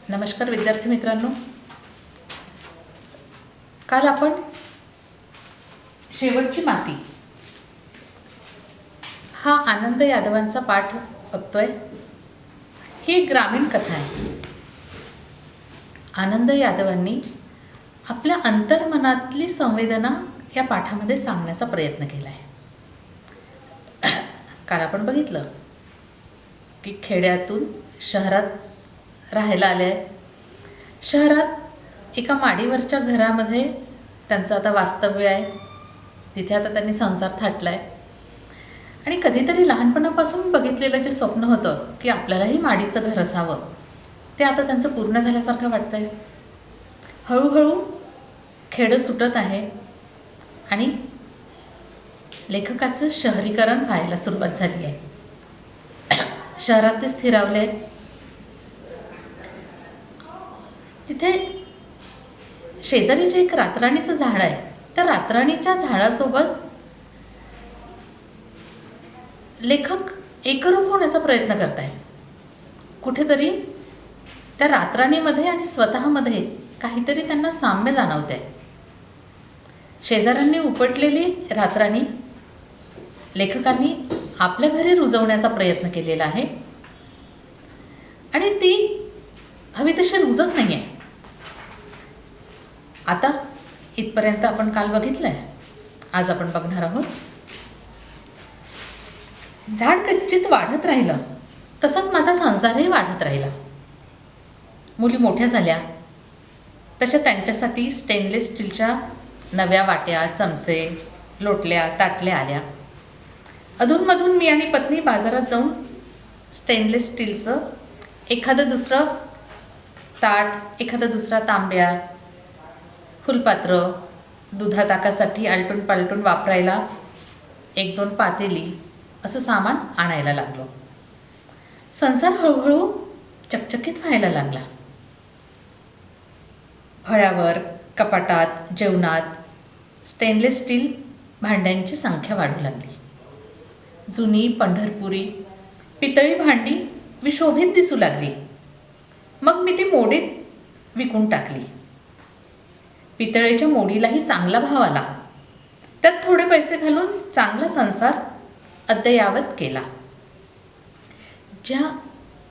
नमस्कार विद्यार्थी मित्रांनो, काल आपण शेवटची माती हा आनंद यादवांचा पाठ बघतोय। ही एक ग्रामीण कथा आहे। आनंद यादवांनी आपल्या अंतर्मनातली संवेदना या पाठामध्ये सांगण्याचा प्रयत्न केला आहे। काल आपण बघितलं की खेड्यातून शहरात राहायला आले आहे। शहरात एका माडीवरच्या घरामध्ये त्यांचं आता वास्तव्य आहे। तिथे आता त्यांनी संसार थाटला आहे आणि कधीतरी लहानपणापासून बघितलेलं जे स्वप्न होतं की आपल्यालाही माडीचं घर असावं, ते आता त्यांचं पूर्ण झाल्यासारखं वाटतं आहे। हळूहळू खेडं सुटत आहे आणि लेखकाचं शहरीकरण व्हायला सुरुवात झाली आहे। शहरात ते स्थिरावले आहेत। तिथे शेजारी जे एक रातराणीचं झाड आहे, त्या रातराणीच्या झाडासोबत लेखक एकरूप होण्याचा प्रयत्न करत आहेत। कुठेतरी त्या रातराणीमध्ये आणि स्वतःमध्ये काहीतरी त्यांना साम्य जाणवत आहे। शेजाऱ्यांनी उपटलेली रातराणी लेखकांनी आपल्या घरी रुजवण्याचा प्रयत्न केलेला आहे आणि ती हवी तशी रुजत नाही आहे। आता इथपर्यंत आपण काल बघितलं आहे। आज आपण बघणार आहोत। झाड कच्चित वाढत राहिलं, तसंच माझा संसारही वाढत राहिला। मुली मोठ्या झाल्या तशा त्यांच्यासाठी स्टेनलेस स्टीलच्या नव्या वाट्या, चमचे, लोटल्या, ताटल्या आल्या। अधूनमधून मी आणि पत्नी बाजारात जाऊन स्टेनलेस स्टीलचं एखादं दुसरं ताट, एखादं दुसरा तांब्या, फुलपात्र, दुधाताकासाठी आलटून पालटून वापरायला 1-2 पातेली असं सामान आणायला लागलो। संसार हळूहळू चकचकीत व्हायला लागला। फळ्यावर, कपाटात, जेवणात स्टेनलेस स्टील भांड्यांची संख्या वाढू लागली। जुनी पंढरपुरी पितळी भांडी विशोभित दिसू लागली। मग मी ती मोडीत विकून टाकली। पितळेच्या मोडीलाही चांगला भाव आला। त्यात थोडे पैसे घालून चांगला संसार अद्ययावत केला। ज्या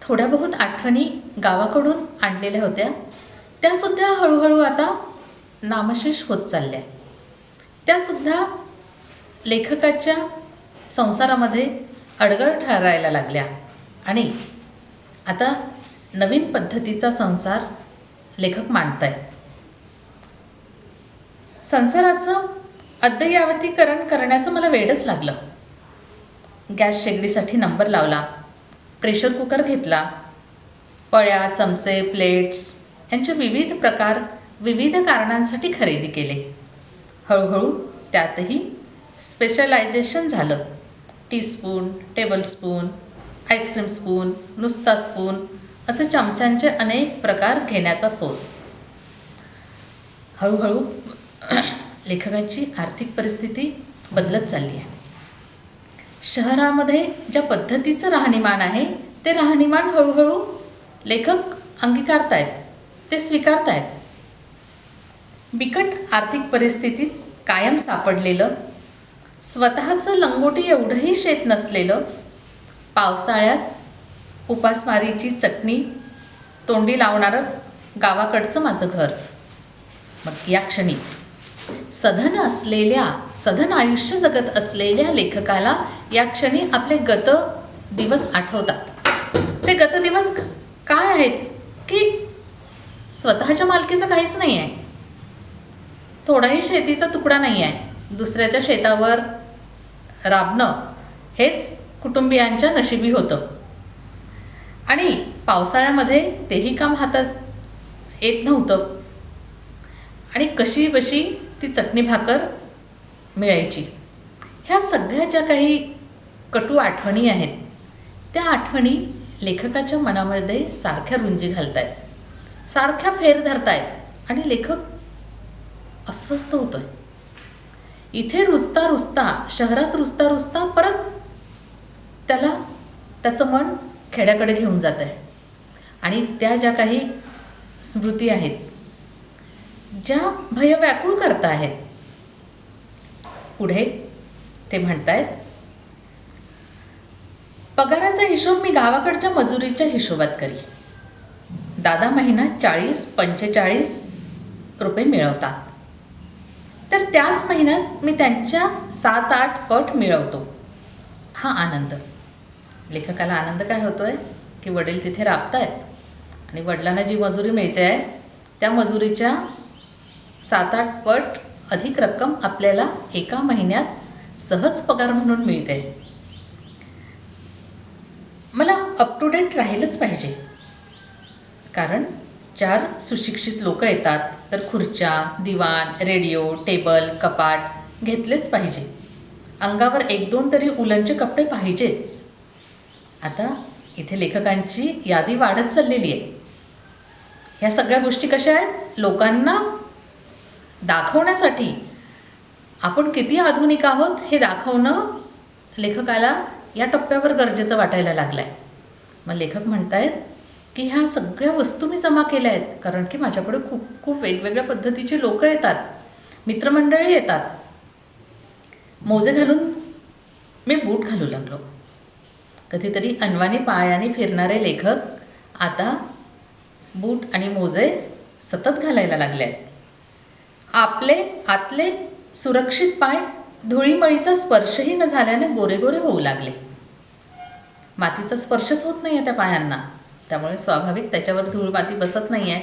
थोड्या बहुत आठवणी गावाकडून आणलेल्या होत्या, त्यासुद्धा हळूहळू आता नामशेष होत चालल्या। त्यासुद्धा लेखकाच्या संसारामध्ये अडगळ ठरायला लागल्या आणि आता नवीन पद्धतीचा संसार लेखक मांडत आहेत। संसाराचं अद्ययावतीकरण करण्याचं मला वेडच लागलं। गॅस शेगडीसाठी नंबर लावला, प्रेशर कुकर घेतला, पळ्या, चमचे, प्लेट्स यांचे विविध प्रकार विविध कारणांसाठी खरेदी केले। हळूहळू त्यातही स्पेशलायझेशन झालं। टीस्पून, टेबलस्पून, आईस्क्रीम स्पून, नुसता स्पून असे चमच्यांचे अनेक प्रकार घेण्याचा सोस। हळूहळू लेखकाची आर्थिक परिस्थिती बदलत चालली आहे। शहरामध्ये ज्या पद्धतीचं राहणीमान आहे, ते राहणीमान हळूहळू लेखक अंगीकारत आहेत, ते स्वीकारत आहेत। बिकट आर्थिक परिस्थितीत कायम सापडलेलं, स्वतःचं लंगोटी एवढंही शेत नसलेलं, पावसाळ्यात उपासमारीची चटणी तोंडी लावणारं गावाकडचं माझं घर। मग या क्षणी सधन आयुष्य जगत असलेल्या लेखकाला या क्षणी आपले गत दिवस आठवतात। ते गत दिवस काय आहेत की स्वतःच्या मालकीचं काहीच नाही आहे, थोडाही शेतीचा तुकडा नाही आहे, दुसऱ्याच्या शेतावर राबणं हेच कुटुंबियांच्या नशिबी होतं आणि पावसाळ्यामध्ये तेही काम हातात येत नव्हतं आणि कशी बशी ती चटणी भाकर मिळायची। ह्या सगळ्या ज्या काही कटू आठवणी आहेत, त्या आठवणी लेखकाच्या मनामध्ये सारख्या रुंजी घालत आहेत, सारख्या फेर धरत आहेत आणि लेखक अस्वस्थ होतो आहे। इथे रुजता रुजता, शहरात रुजता रुजता परत त्याला त्याचं मन खेड्याकडे घेऊन जात आहे आणि त्या ज्या काही स्मृती आहेत, ज्या भय व्याकुळ करता आहेत. पुढे ते म्हणतायत, पगाराचा हिशोब मी गावाकडच्या मजुरीच्या हिशोबात करी. दादा महिना 40-45 रुपये मिळवतात, तर त्याच महिन्यात मी त्यांच्या 7-8 पट मिळवतो. हा आनंद. लेखकाला आनंद काय होतोय की वडील तिथे राबतायत आणि वडिलांना जी मजुरी मिळते आहे त्या मजुरीच्या 7-8 पट अधिक रक्कम आपल्याला एका महिन्यात सहज पगार म्हणून मिळते. मला अप टू डेट राहिलंच पाहिजे, कारण 4 सुशिक्षित लोक येतात तर खुर्च्या, दिवाण, रेडिओ, टेबल, कपाट घेतलेच पाहिजे. अंगावर 1-2 तरी उलनचे कपडे पाहिजेच. आता इथे लेखकांची यादी वाढत चाललेली आहे. ह्या सगळ्या गोष्टी कशा आहेत? लोकांना दाखवण्यासाठी आपण किती आधुनिक आहोत हे दाखवणं लेखकाला या टप्प्यावर गरजेचं वाटायला लागलं आहे. मग लेखक म्हणतायत की ह्या सगळ्या वस्तू मी जमा केल्या आहेत, कारण की माझ्याकडे खूप खूप वेगवेगळ्या पद्धतीची लोक येतात, मित्रमंडळी येतात. मोजे घालून मी बूट घालू लागलो. कधीतरी अनवाणी पायाने फिरणारे लेखक आता बूट आणि मोजे सतत घालायला लागले आहेत. आपले आतले सुरक्षित पाय धुळीमळीचा स्पर्शही न झाल्याने गोरे गोरे होऊ लागले. मातीचा स्पर्शच होत नाही आहे त्या पायांना, त्यामुळे स्वाभाविक त्याच्यावर धूळ माती बसत नाही आहे,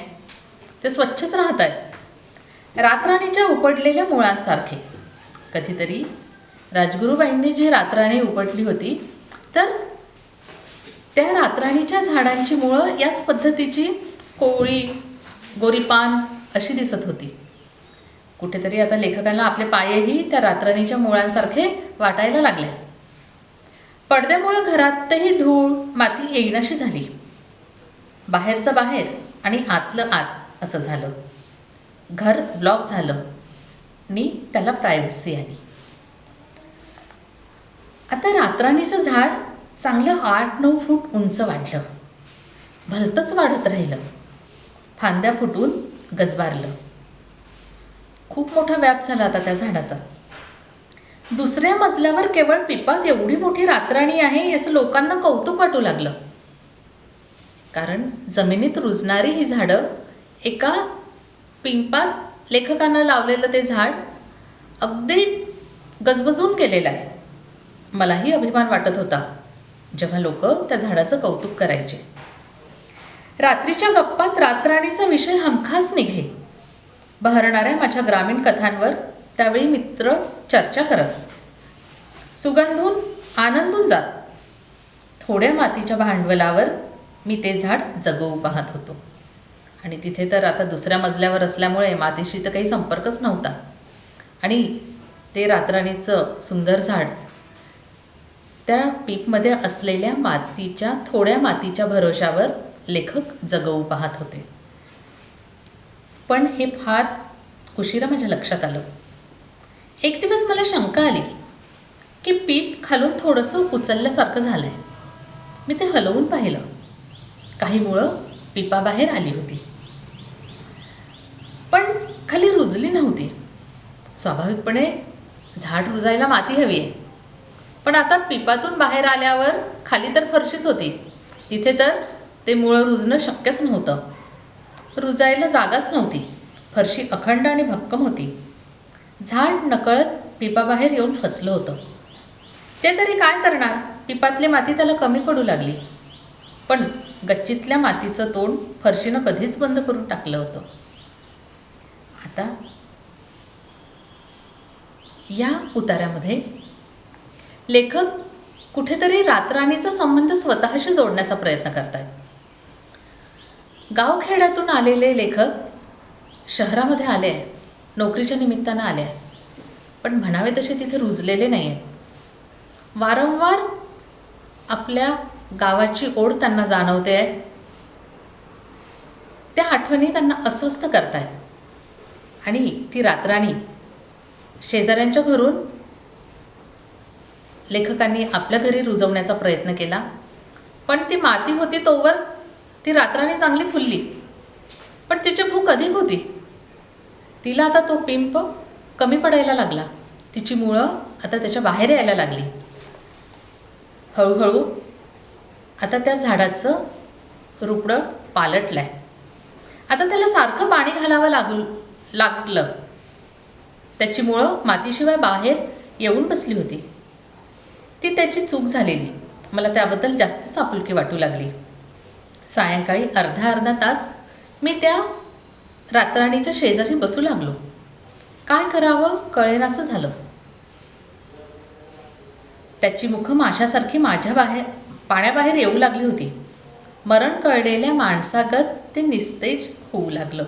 ते स्वच्छच राहत आहेत. रातराणीच्या उपडलेल्या मुळांसारखे. कधीतरी राजगुरूबाईंनी जी रातराणी उपटली होती, तर त्या रातराणीच्या झाडांची मुळं याच पद्धतीची कोवळी गोरीपान अशी दिसत होती. कुठेतरी आता लेखकांना आपले पायही त्या रातराणीच्या मुळांसारखे वाटायला लागले. पडद्यामुळं घरातही धूळ माती येईनाशी झाली. बाहेरचं बाहेर आणि आतलं आत असं झालं. घर ब्लॉक झालं आणि त्याला प्रायव्हसी आली. आता रातराणीचं झाड चांगलं 8-9 फूट उंच वाढलं, भलतंच वाढत राहिलं, फांद्या फुटून गजबारलं. खूप मोठा व्याप झाला आता त्या झाडाचा. दुसऱ्या मजल्यावर केवळ पिपात एवढी मोठी रातराणी आहे याचं लोकांना कौतुक वाटू लागलं, कारण जमिनीत रुजणारी ही झाडं, एका पिंपात लेखकांना लावलेलं ते झाड अगदी गजबजून गेलेलं आहे. मलाही अभिमान वाटत होता जेव्हा लोक त्या झाडाचं कौतुक करायचे. रात्रीच्या गप्पात रातराणीचा विषय हमखास निघे. बहरणाऱ्या माझ्या ग्रामीण कथांवर त्यावेळी मित्र चर्चा करत, सुगंधून आनंदून जात. थोड्या मातीच्या भांडवलावर मी ते झाड जगवू पाहत होतो. आणि तिथे तर आता दुसऱ्या मजल्यावर असल्यामुळे मातीशी तर काही संपर्कच नव्हता. आणि ते रातराणीचं सुंदर झाड त्या पीपमध्ये असलेल्या मातीच्या थोड्या मातीच्या भरोशावर लेखक जगवू पाहत होते. पण हे फार उशिरा माझ्या लक्षात आलं. एक दिवस मला शंका आली की पीप खालून थोडंसं उचलल्यासारखं झालं आहे. मी ते हलवून पाहिलं. काही मुळं पिपाबाहेर आली होती, पण खाली रुजली नव्हती. स्वाभाविकपणे झाड रुजायला माती हवी आहे, पण आता पिपातून बाहेर आल्यावर खाली तर फरशीच होती, तिथे तर ते मुळं रुजणं शक्यच नव्हतं. रुजायला जागाच नव्हती. फरशी अखंड आणि भक्कम होती. झाड नकळत पिपाबाहेर येऊन फसलं होतं. ते तरी काय करणार, पिपातली माती त्याला कमी पडू लागली. पण गच्चीतल्या मातीचं तोंड फरशीनं कधीच बंद करून टाकलं होतं. आता या उतार्यामध्ये लेखक कुठेतरी रातराणीचा संबंध स्वतःशी जोडण्याचा प्रयत्न करतात. गावखेड्यातून आलेले लेखक शहरामध्ये आले आहे, नोकरीच्या निमित्तानं आले आहे, पण म्हणावे तसे तिथे रुजलेले नाही आहेत. वारंवार आपल्या गावाची ओढ त्यांना जाणवते आहे. त्या आठवणी त्यांना अस्वस्थ करत आहेत. आणि ती रातराणी शेजाऱ्यांच्या घरून लेखकांनी आपल्या घरी रुजवण्याचा प्रयत्न केला, पण ती माती होती तोवर ती रातराणी चांगली फुलली. पण तिची भूक अधिक होती. तिला आता तो पिंप कमी पडायला लागला. तिची मुळं आता त्याच्या बाहेर यायला लागली. हळूहळू आता त्या झाडाचं रुपडं पालटलं आहे. आता त्याला सारखं पाणी घालावं लागलं. त्याची मुळं मातीशिवाय बाहेर येऊन बसली होती. ती त्याची चूक झालेली. मला त्याबद्दल जास्तच आपुलकी वाटू लागली. सायंकाळी अर्धा तास मी त्या रातराणीच्या शेजारी बसू लागलो. काय करावं कळेनासं झालं. त्याची मुखं माशासारखी माझ्या पाण्याबाहेर येऊ लागली होती. मरण कळलेल्या माणसागत ते निस्तेज होऊ लागलं.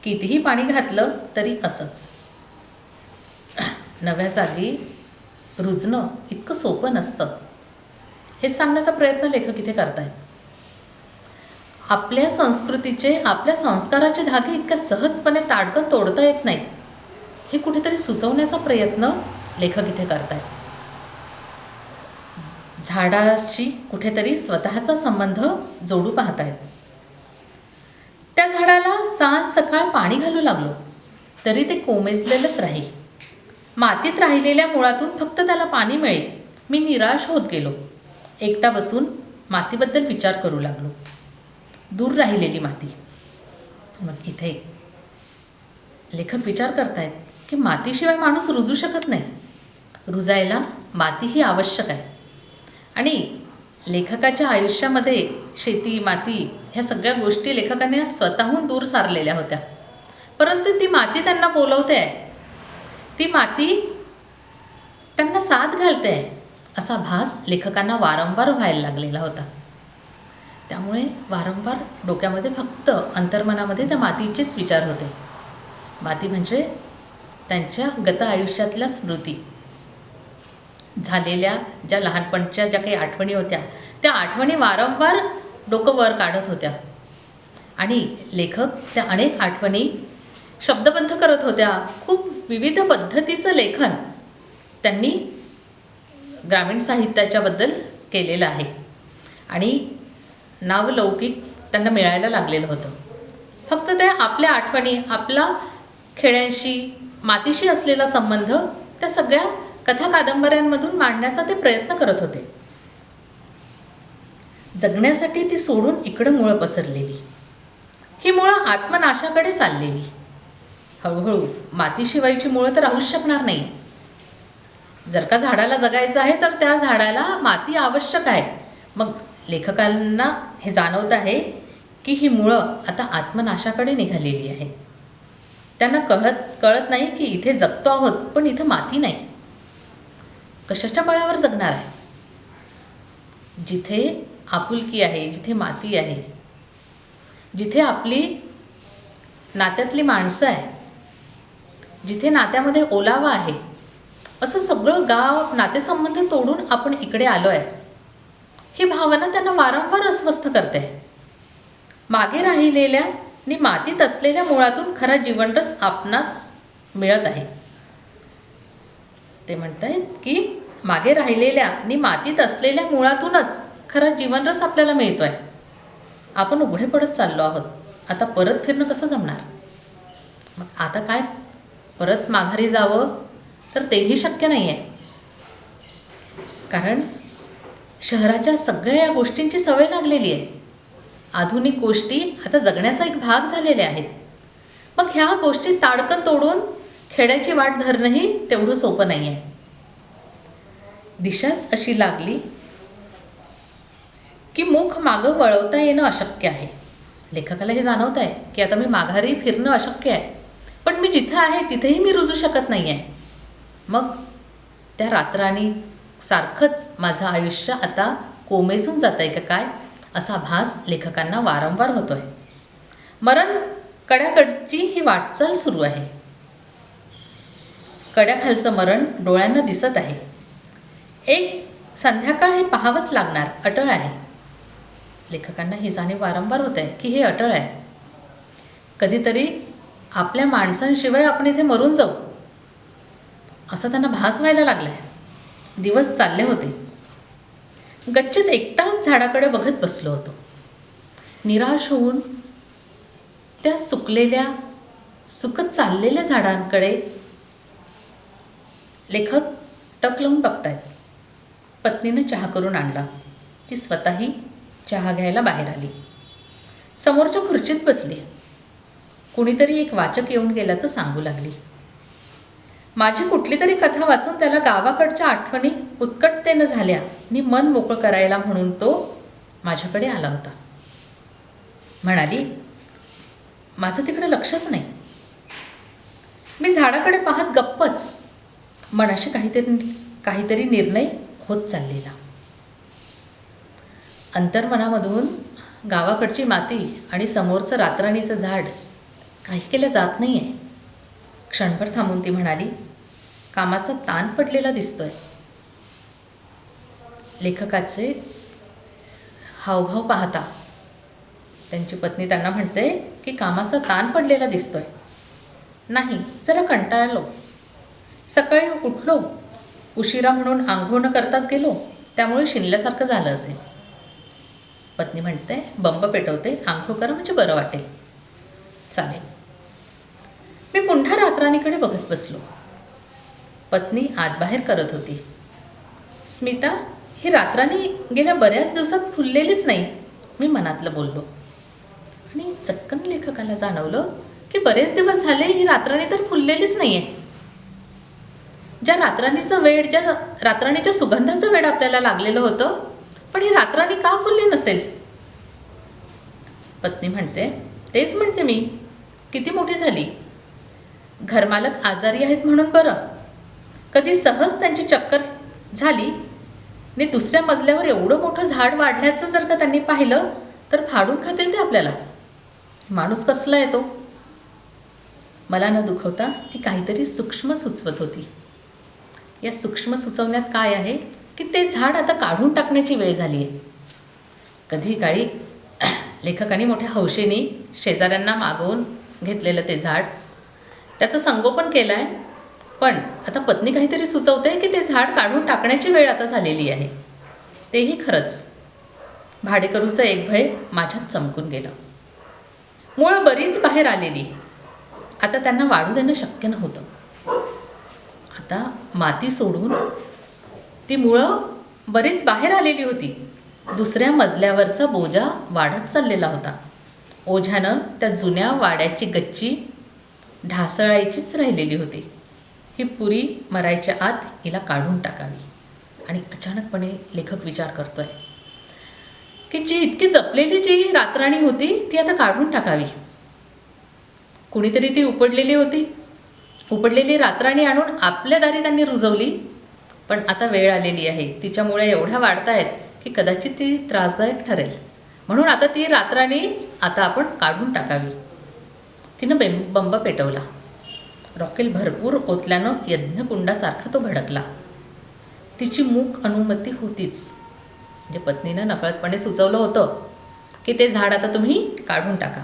कितीही पाणी घातलं तरी असंच. नव्या जागी रुजणं इतकं सोपं नसतं, हे सांगण्याचा प्रयत्न लेखक इथे करतायत. आपल्या संस्कृतीचे, आपल्या संस्काराचे धागे इतक्या सहजपणे ताडकन तोडता येत नाहीत, हे कुठेतरी सुचवण्याचा प्रयत्न लेखक इथे करतायत. झाडाशी कुठेतरी स्वतःचा संबंध जोडू पाहतायत. त्या झाडाला सांज सकाळ पाणी घालू लागलो तरी ते कोमेजलेलंच राही. मातीत राहिलेल्या मुळातून फक्त त्याला पाणी मिळेल. मी निराश होत गेलो. एकटा बसून मातीबद्दल विचार करू लागलो. दूर राहिलेली माती. मग इथे लेखक विचार करतायत की मातीशिवाय माणूस रुजू शकत नाही. रुजायला माती ही आवश्यक आहे. आणि लेखकाच्या आयुष्यामध्ये शेती, माती ह्या सगळ्या गोष्टी लेखकाने स्वतःहून दूर सारलेल्या होत्या. परंतु ती माती त्यांना बोलवते आहे. ती माती त्यांना साथ घालते आहे असा भास लेखकांना वारंवार व्हायला लागलेला होता. त्यामुळे वारंवार डोक्यामध्ये फक्त अंतर्मनामध्ये त्या मातीचेच विचार होते. माती म्हणजे त्यांच्या गत आयुष्यातल्या स्मृती, झालेल्या ज्या लहानपणच्या ज्या काही आठवणी होत्या, त्या आठवणी वारंवार डोकं वर काढत होत्या. आणि लेखक त्या अनेक आठवणी शब्दबद्ध करत होत्या. खूप विविध पद्धतीचं लेखन त्यांनी ग्रामीण साहित्याच्याबद्दल केलेलं आहे. आणि नावलौकिक त्यांना मिळायला लागलेलं होतं. फक्त त्या आपल्या आठवणी, आपला खेड्यांशी, मातीशी असलेला संबंध त्या सगळ्या कथा कादंबऱ्यांमधून मांडण्याचा ते प्रयत्न करत होते. जगण्यासाठी ती सोडून इकडं मुळं पसरलेली, ही मुळं आत्मनाशाकडे चाललेली. हळूहळू मातीशिवायची मुळं तर राहूच शकणार नाही. जर का झाडाला जगायचं आहे तर त्या झाडाला माती आवश्यक आहे. मग लेखकांना हे जाणवत आहे की ही मुळं आता आत्मनाशाकडे निघालेली आहेत. त्यांना कळत नाही की इथे जगतो आहोत पण इथं माती नाही. कशाच्या बळावर जगणार आहे? जिथे आपुलकी आहे, जिथे माती आहे, जिथे आपली नात्यातली माणसं आहे, जिथे नात्यामध्ये ओलावा आहे, असं सगळं गाव, नातेसंबंध तोडून आपण इकडे आलो आहे, ही भावना त्यांना वारंवार अस्वस्थ करते. मागे राहिलेल्या आणि मातीत असलेल्या मुळातून खरा जीवनरस आपणास मिळत आहे. ते म्हणतायत की मागे राहिलेल्या आणि मातीत असलेल्या मुळातूनच खरा जीवनरस आपल्याला मिळतो आहे. आपण उघडे पडत चाललो आहोत. आता परत फिरणं कसं जमणार? मग आता काय, परत माघारी जावं तर तेही शक्य नाही आहे. कारण शहराच्या सगळ्या या गोष्टींची सवय लागलेली आहे. आधुनिक गोष्टी आता जगण्याचा एक भाग झालेल्या आहेत. मग ह्या गोष्टी ताडकन तोडून खेड्याची वाट धरणंही तेवढं सोपं नाही आहे. दिशाच अशी लागली की मुख मागं वळवता येणं अशक्य आहे. लेखकाला हे जाणवत आहे की आता मी माघारी फिरणं अशक्य आहे. पण मी जिथं आहे तिथेही मी रुजू शकत नाही आहे. मग त्या रातराणी सारखंच माझं आयुष्य आता कोमेजून जात आहे का काय, असा भास लेखकांना वारंवार होतो आहे. मरण कड्याकडची ही वाटचाल सुरू आहे. कड्याखालचं मरण डोळ्यांना दिसत आहे. एक संध्याकाळ हे पाहावंच लागणार, अटळ आहे. लेखकांना ही जाणीव वारंवार होत आहे की हे अटळ आहे. कधीतरी आपल्या माणसांशिवाय आपण इथे मरून जाऊ, असं त्यांना भास व्हायला लागला आहे. दिवस चालले होते. गच्चीत एकटाच झाडाकडे बघत बसलो होतो. निराश होऊन त्या सुकत चाललेल्या झाडांकडे लेखक टक लावून बघतायत. पत्नीनं चहा करून आणला. ती स्वतःही चहा घ्यायला बाहेर आली. समोरच्या खुर्चीत बसली. कुणीतरी एक वाचक येऊन गेल्याचं सांगू लागली. माझी कुठली तरी कथा वाचून त्याला गावाकडच्या आठवणी उत्कटतेनं झाल्या आणि मन मोकळं करायला म्हणून तो माझ्याकडे आला होता. म्हणाली, माझं तिकडे लक्षच नाही. मी झाडाकडे पाहत गप्पच. मनाशी काहीतरी निर्णय होत चाललेला. अंतर्मनामधून गावाकडची माती आणि समोरचं रातराणीचं झाड काही केलं जात नाही आहे. क्षणभर थांबून ती म्हणाली, कामाचा ताण पडलेला दिसतोय. लेखकाचे हावभाव पाहता त्यांची पत्नी त्यांना म्हणते की कामाचा ताण पडलेला दिसतोय. नाही, जरा कंटाळलो. सकाळी उठलो उशिरा म्हणून आंघोळ न करताच गेलो, त्यामुळे शिनल्यासारखं झालं असेल. पत्नी म्हणते, बंब पेटवते, आंघोळ करा म्हणजे बरं वाटेल. चालेल. मी पुन्हा रातराणीकडे बघत बसलो. पत्नी आतबाहेर करत होती. स्मिता, ही रातराणी गेल्या बऱ्याच दिवसात फुललेलीच नाही, मी मनातलं बोललो. आणि चटकन लेखकाला जाणवलं की बरेच दिवस झाले ही रातराणी तर फुललेलीच नाही आहे. ज्या रातराणीच्या सुगंधाचं वेड आपल्याला लागलेलं होतं, पण ही रातराणी का फुलली नसेल? पत्नी म्हणते, तेच म्हणते मी, किती मोठी झाली. घरमालक आजारी आहेत म्हणून बरं, कधी सहज त्यांची चक्कर झाली आणि दुसऱ्या मजल्यावर एवढं मोठं झाड वाढल्याचं जर का त्यांनी पाहिलं तर फाडून खातील ते आपल्याला. माणूस कसला आहे तो? मला न दुखवता ती काहीतरी सूक्ष्म सुचवत होती. या सूक्ष्म सुचवण्यात काय आहे की ते झाड आता काढून टाकण्याची वेळ झाली आहे. कधी काळी लेखकाने मोठ्या हौशेने शेजाऱ्यांना मागवून घेतलेलं ते झाड, त्याचं संगोपन केलं आहे. पण आता पत्नी काहीतरी सुचवते की ते झाड काढून टाकण्याची वेळ आता झालेली आहे. तेही खरंच. भाडेकरूचं एक भय माझ्यात चमकून गेलं. मुळं बरीच बाहेर आलेली, आता त्यांना वाढू देणं शक्य नव्हतं. आता माती सोडून ती मुळं बरीच बाहेर आलेली होती. दुसऱ्या मजल्यावरचा बोजा वाढत चाललेला होता. ओझ्यानं त्या जुन्या वाड्याची गच्ची ढासळायचीच राहिलेली होती. ही पुरी मरायच्या आत हिला काढून टाकावी. आणि अचानकपणे लेखक विचार करतोय की जी इतकी जपलेली जी रातराणी होती ती आता काढून टाकावी. कुणीतरी ती उपडलेली रातराणी आणून आपल्या दारी त्यांनी रुजवली. पण आता वेळ आलेली आहे. तिच्यामुळे एवढ्या वाढतायत की कदाचित ती त्रासदायक ठरेल. म्हणून आता ती रातराणी आता आपण काढून टाकावी. तिनं बंब पेटवला. रॉकेल भरपूर ओतल्यानं यज्ञकुंडासारखा तो भडकला. तिची मूक अनुमती होतीच. म्हणजे पत्नीनं नकळतपणे सुचवलं होतं की ते झाड आता तुम्ही काढून टाका.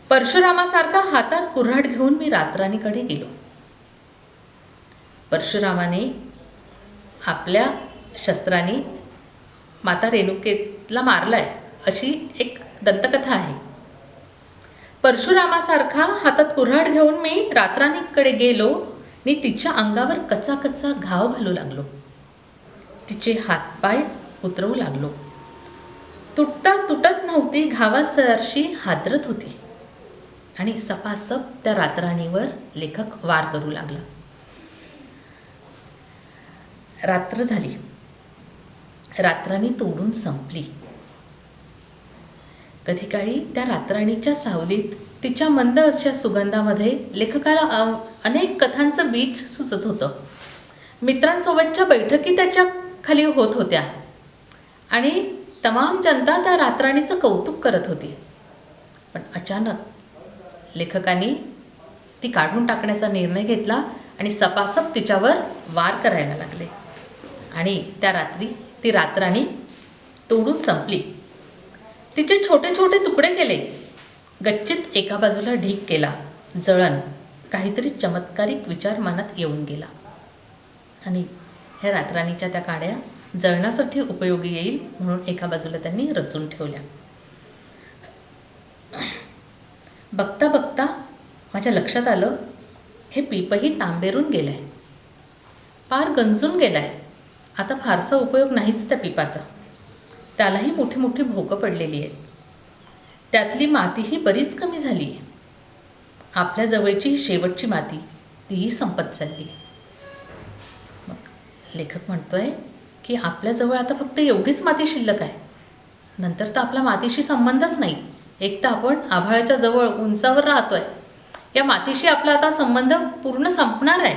परशुरामासारखा हातात कुऱ्हाड घेऊन मी रातराणीकडे गेलो. परशुरामाने आपल्या शस्त्राने माता रेणुकेला मारलाय अशी एक दंतकथा आहे. परशुरामासारखा हातात कुऱ्हाड घेऊन मी रातराणीकडे गेलो आणि तिच्या अंगावर कचा घाव घालू लागलो. तिचे हातपाय उतरवू लागलो. तुटत नव्हती, घावासरशी हादरत होती. आणि सपासप त्या रातराणीवर लेखक वार करू लागला. रात्र झाली. रातराणी तोडून संपली. कधी काळी त्या रातराणीच्या सावलीत तिच्या मंद अशा सुगंधामध्ये लेखकाला अनेक कथांचं बीज सुचत होतं. मित्रांसोबतच्या बैठकी त्याच्या खाली होत होत्या आणि तमाम जनता त्या रातराणीचं कौतुक करत होती. पण अचानक लेखकाने ती काढून टाकण्याचा निर्णय घेतला आणि सपासप तिच्यावर वार करायला लागले. आणि त्या रात्री ती रातराणी तोडून संपली. तिचे छोटे छोटे तुकडे केले. गच्चीत एका बाजूला ढीक केला. जळण, काहीतरी चमत्कारिक विचार मनात येऊन गेला. आणि ह्या रातराणीच्या त्या काड्या जळणासाठी उपयोगी येईल म्हणून एका बाजूला त्यांनी रचून ठेवल्या. बघता बघता माझ्या लक्षात आलं, हे पीपही तांबेरून गेलं आहे, पार गंजून गेलं आहे. आता फारसा उपयोग नाहीच त्या पिपाचा. त्यालाही मोठी मोठी भोकं पडलेली आहेत. त्यातली मातीही बरीच कमी झाली आहे. आपल्या जवळची ही शेवटची माती, तीही संपत चालली आहे. मग लेखक म्हणतोय की आपल्याजवळ आता फक्त एवढीच माती शिल्लक आहे. नंतर तर आपला मातीशी संबंधच नाही. एक तर आपण आभाळाच्या जवळ उंचावर राहतोय. या मातीशी आपला आता संबंध पूर्ण संपणार आहे.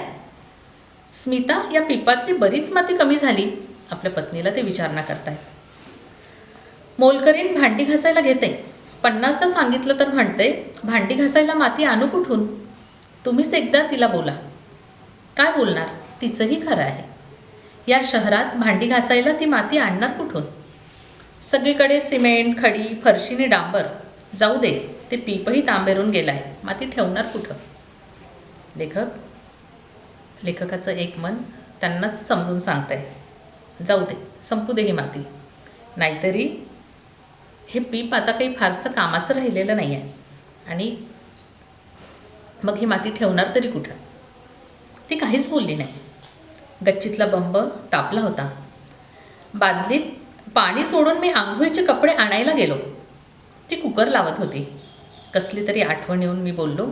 स्मिता, या पिपातली बरीच माती कमी झाली. आपल्या पत्नीला ते विचारणा करतायत. मोलकरीण भांडी घासायला घेते. 50दा सांगितलं तर म्हणते, भांडी घासायला माती आणू कुठून? तुम्हीच एकदा तिला बोला. काय बोलणार? तिचंही खरं आहे. या शहरात भांडी घासायला ती माती आणणार कुठून? सगळीकडे सिमेंट, खडी, फरशीने डांबर. जाऊ दे, ते पीपही तांबेरून गेलं आहे. माती ठेवणार कुठं? लेखकाचं एक मन त्यांनाच समजून सांगतंय, जाऊ दे, संपू दे ही माती. नाहीतरी हे पीप आता काही फारसं कामाचं राहिलेलं नाही आहे. आणि मग ही माती ठेवणार तरी कुठं? ती काहीच बोलली नाही. गच्चीतला बंब तापला होता. बादलीत पाणी सोडून मी आंघोळीचे कपडे आणायला गेलो. ती कुकर लावत होती. कसली तरी आठवण येऊन मी बोललो,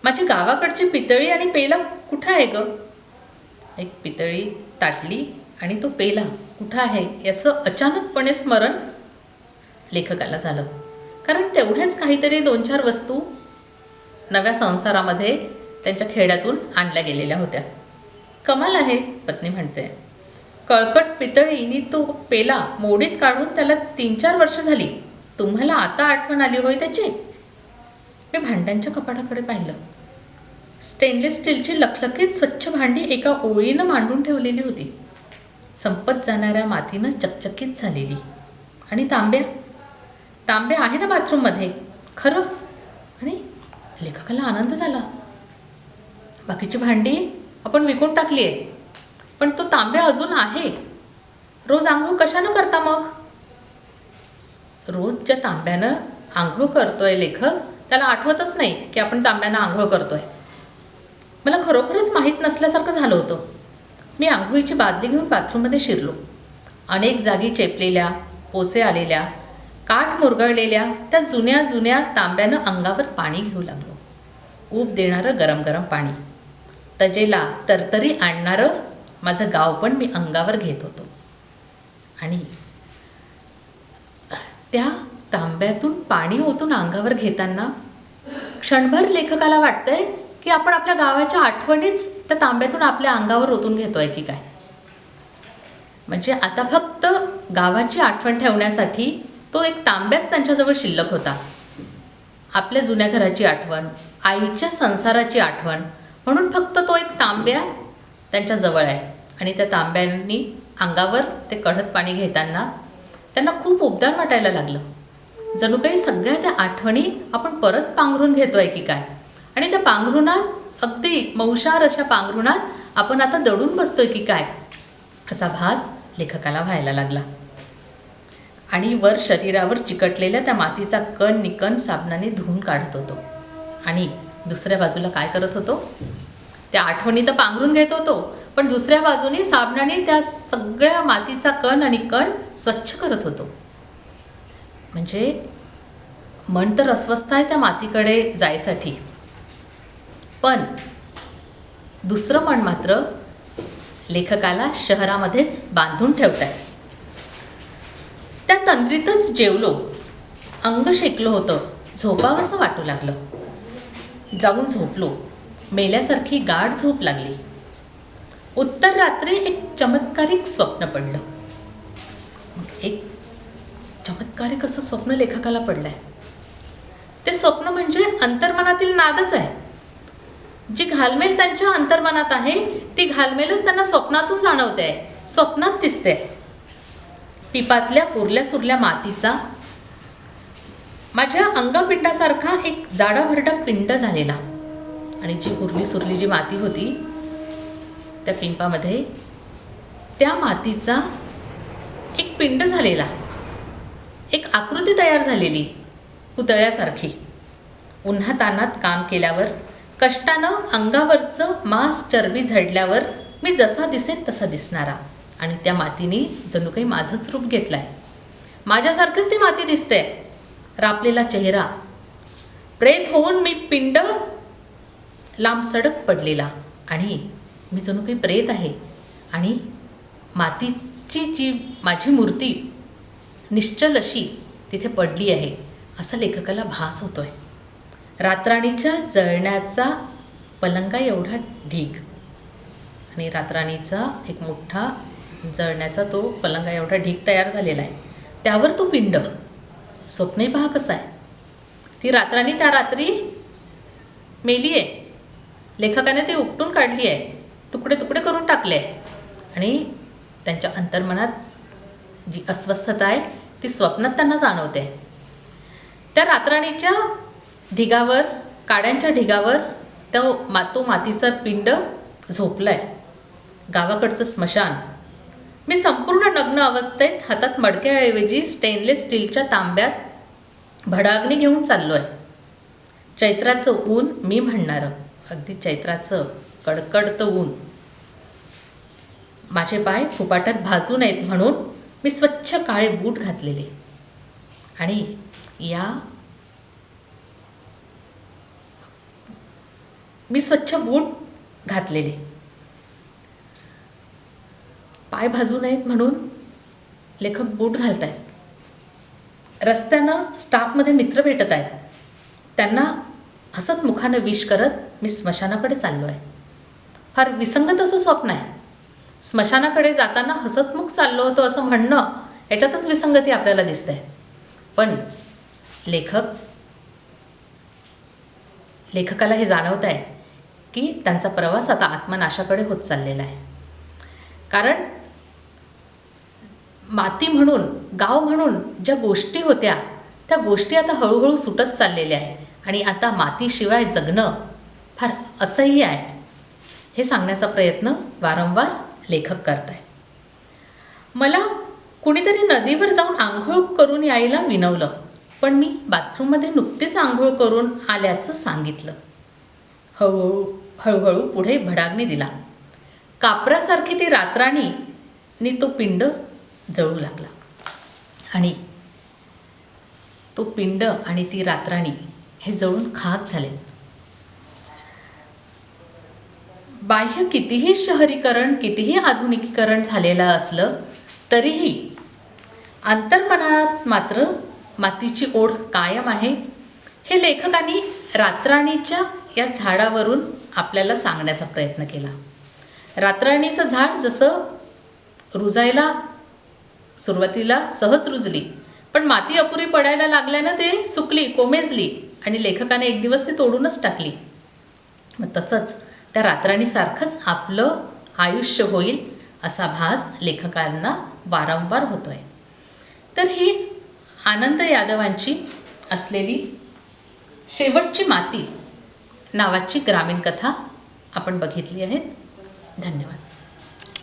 माझी गावाकडची पितळी आणि पेला कुठं आहे गं? एक पितळी, ताटली आणि तो पेला कुठं आहे याचं अचानकपणे स्मरण लेखकाला झालं. कारण तेवढ्याच काहीतरी 2-4 वस्तू नव्या संसारामध्ये त्यांच्या खेड्यातून आणल्या गेलेल्या होत्या. कमाल आहे, पत्नी म्हणते. कळकट पितळीनी तो पेला मोडीत काढून त्याला 3-4 वर्ष झाली. तुम्हाला आता आठवण आली होय त्याची? मी भांड्यांच्या कपाटाकडे पाहिलं. स्टेनलेस स्टीलची लखलखीत स्वच्छ भांडी एका ओळीनं मांडून ठेवलेली होती. संपत जाणाऱ्या मातीनं चकचकीत झालेली. आणि तांब्या आहे ना बाथरूममध्ये, खरं. आणि लेखकाला आनंद झाला. बाकीची भांडी आपण विकून टाकली आहे, पण तो तांब्या अजून आहे. रोज आंघोळ कशानं करता मग? रोज ज्या तांब्यानं आंघोळ करतोय लेखक, त्याला आठवतच नाही की आपण तांब्यानं आंघोळ करतोय. मला खरोखरच माहीत नसल्यासारखं झालं होतं. मी आंघोळीची बादली घेऊन बाथरूममध्ये शिरलो. अनेक जागी चेपलेल्या, पोचे आलेल्या, काठ मुरगळलेल्या त्या जुन्या जुन्या तांब्यानं अंगावर पाणी घेऊ लागलो. ऊब देणारं गरम गरम पाणी, तजेला तरतरी आणणारं माझं गाव पण मी अंगावर घेत होतो. आणि त्या तांब्यातून पाणी ओतून अंगावर घेताना क्षणभर लेखकाला वाटतंय की आपण आपल्या गावाच्या आठवणीच त्या तांब्यातून आपल्या अंगावर ओतून घेतोय की काय. म्हणजे आता फक्त गावाची आठवण ठेवण्यासाठी तो एक तांब्याच त्यांच्याजवळ शिल्लक होता. आपल्या जुन्या घराची आठवण, आईच्या संसाराची आठवण म्हणून फक्त तो एक तांब्या त्यांच्याजवळ आहे. आणि त्या तांब्यांनी अंगावर ते कढत पाणी घेताना त्यांना खूप उबदार वाटायला लागलं. जणू काही सगळ्या त्या आठवणी आपण परत पांघरून घेतोय की काय. आणि त्या पांघरुणात, अगदी मौशार अशा पांघरुणात आपण आता दडून बसतोय की काय, असा भास लेखकाला व्हायला लागला. आणि वर शरीरावर चिकटलेल्या त्या मातीचा कण निकण साबणाने धुवून काढत होतो. आणि दुसऱ्या बाजूला काय करत होतो? त्या आठवणी तर पांघरून घेत होतो, पण दुसऱ्या बाजूने साबणाने त्या सगळ्या मातीचा कण आणि कण स्वच्छ करत होतो. म्हणजे मन तर अस्वस्थ आहे त्या मातीकडे जायसाठी, पण दुसरं मन मात्र लेखकाला शहरामध्येच बांधून ठेवत आहे. त्या तंद्रीतच जेवलो, अंग शेकलं होतं, झोपावंसं वाटू लागलं. जाऊन झोपलो. मेल्यासारखी गाढ झोप लागली. उत्तर रात्री एक चमत्कारिक स्वप्न पडलं. एक चमत्कारिक असं स्वप्न लेखकाला पडलंय. ते स्वप्न म्हणजे अंतर्मनातील नादच आहे. जी घालमेल त्यांच्या अंतर्मनात आहे ती घालमेलच त्यांना स्वप्नातून जाणवते आहे, स्वप्नात दिसते. पिपातल्या उरल्या सुरल्या मातीचा माझ्या अंगपिंडासारखा एक जाडाभरडा पिंड झालेला. आणि जी उरली सुरली जी माती होती त्या पिंपामध्ये, त्या मातीचा एक पिंड झालेला, एक आकृती तयार झालेली पुतळ्यासारखी. उन्हातान्हात काम केल्यावर, कष्टानं अंगावरचं मांस चरबी झडल्यावर मी जसा दिसेन तसा दिसणारा, आणि त्या मातीने जणू काही माझंच रूप घेतलं आहे. माझ्यासारखंच ती माती दिसते. रापलेला चेहरा, प्रेत होऊन मी पिंड लांब सडक पडलेला, आणि मी जणू काही प्रेत आहे, आणि मातीची जी माझी मूर्ती निश्चल अशी तिथे पडली आहे, असा लेखकाला भास होतो आहे. रातराणीच्या जळण्याचा पलंगा एवढा ढीग, आणि रातराणीचा एक मोठा जळण्याचा तो पलंगा एवढा ढीग तयार झालेला आहे. त्यावर तो पिंड. स्वप्नही पहा कसं आहे. ती रातराणी त्या रात्री मेली आहे. लेखकाने ती उपटून काढली आहे, तुकडे तुकडे करून टाकले आहे, आणि त्यांच्या अंतर्मनात जी अस्वस्थता आहे ती स्वप्नात त्यांना जाणवते. त्या रातराणीच्या ढिगावर, काड्यांच्या ढिगावर तो मातीचा पिंड झोपला आहे. गावाकडचं स्मशान. मी संपूर्ण नग्न अवस्थेत हातात मडक्याऐवजी स्टेनलेस स्टीलच्या तांब्यात भडाग्नी घेऊन चाललो आहे. चैत्राचं ऊन मी म्हणणारं, अगदी चैत्राचं कडकडतं ऊन. माझे पाय फुपाट्यात भाजू नयेत म्हणून मी स्वच्छ काळे बूट घातलेले, आणि मी स्वच्छ बूट घातलेले. पाय भाजू नयेत म्हणून लेखक बूट घालत आहेत. रस्त्यानं स्टाफमध्ये मित्र भेटत आहेत. त्यांना हसत मुखानं विश करत मी स्मशानाकडे चाललो आहे. फार विसंगत असं स्वप्न आहे. स्मशानाकडे जाताना हसतमुख चाललो होतो असं म्हणणं, याच्यातच विसंगती आपल्याला दिसते. पण लेखकाला हे जाणवत आहे की त्यांचा प्रवास आता आत्मनाशाकडे होत चाललेला आहे. कारण माती म्हणून, गाव म्हणून ज्या गोष्टी होत्या, त्या गोष्टी आता हळूहळू सुटत चाललेल्या आहे, आणि आता मातीशिवाय जगणं फार असह्य आहे, हे सांगण्याचा प्रयत्न वारंवार लेखक करत आहेत. मला कुणीतरी नदीवर जाऊन आंघोळ करून यायला विनवलं, पण मी बाथरूममध्ये नुकतीच आंघोळ करून आल्याचं सांगितलं. हळूहळू पुढे भडाग्नी दिला. कापरासारखी ती रातराणीने तो पिंड जळू लागला, आणि तो पिंड आणि ती रातराणी हे जळून खाक झाले. बाह्य कितीही शहरीकरण, कितीही आधुनिकीकरण झालेलं असलं तरीही अंतर्मनात मात्र मातीची ओढ कायम आहे, हे लेखकांनी रातराणीच्या या झाडावरून आपल्याला सांगण्याचा प्रयत्न केला. रातराणीचं झाड जसं रुजायला सुरुवातीला सहज रुजली, पण माती अपुरी पडायला लागल्यानं ते सुकली, कोमेजली, आणि लेखकाने एक दिवस ती तोडूनच टाकली. मग तसंच त्या रातराणीसारखंच आपलं आयुष्य होईल असा भास लेखकांना वारंवार होतो आहे. तर ही आनंद यादवांची असलेली शेवटची माती नावाची ग्रामीण कथा आपण बघितली आहे. धन्यवाद.